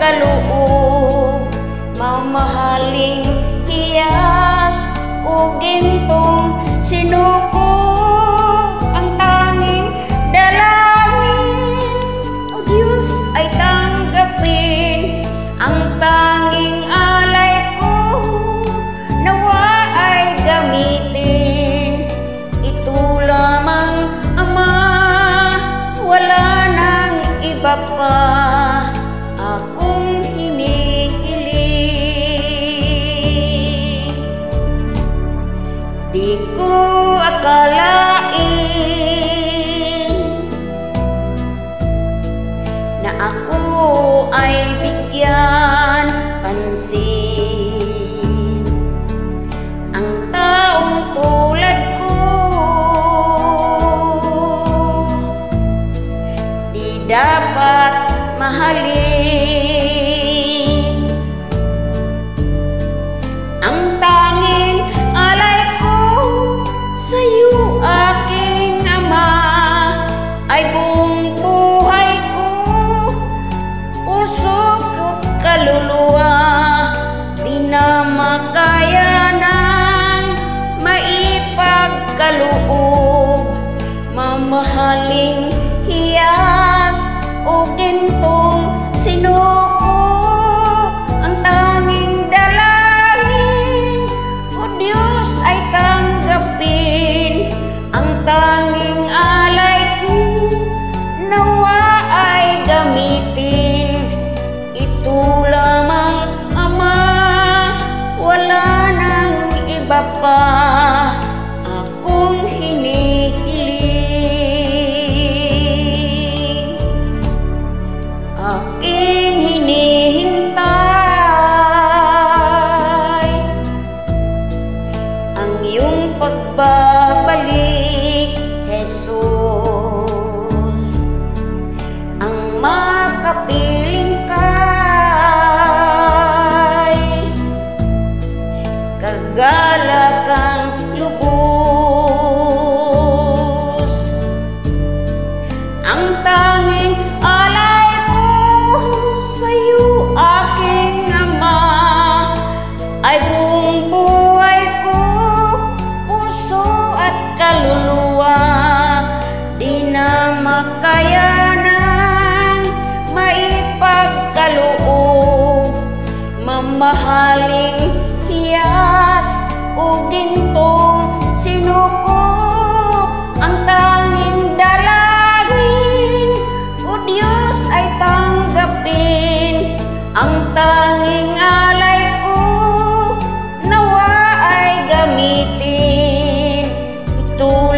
kaluob, mamahaling hiyas o gintong sinuko. Ang tanging dalangin, o Diyos, ay tanggapin. Ang tanging alay ko, nawa ay gamitin. Ito lamang, Ama, wala nang iba pa akong hinihiling. Di ko akalain na ako ay bigyan pansin. Ang taong tulad ko di dapat mahalin. Ang tanging alay ko sa'yo, aking Ama, ay buong buhay ko, puso ko't kaluluwa. Di na makaya ng maipagkaloob, mamahaling hiyas o gintong sinuko. Ang tanging dalangin, o Diyos, ay tanggapin. Ang tanging alay ko, nawa ay gamitin. Ito lamang, Ama, wala nang iba pa akong hinihiling. Aking hinihintay ang iyong pagbabalik, Jesus. Ang makapiling kay kagalakang lubos. Ang tanging alay ko sa'yo, aking Ama, ay buong buhay ko, puso at kaluluwa. Di na makaya ng maipagkaloob, mamahaling hiyas o gintong sinuko. Ang tanging dalangin, o Diyos, ay tanggapin. Ang tanging alay ko, nawa ay gamitin. Ito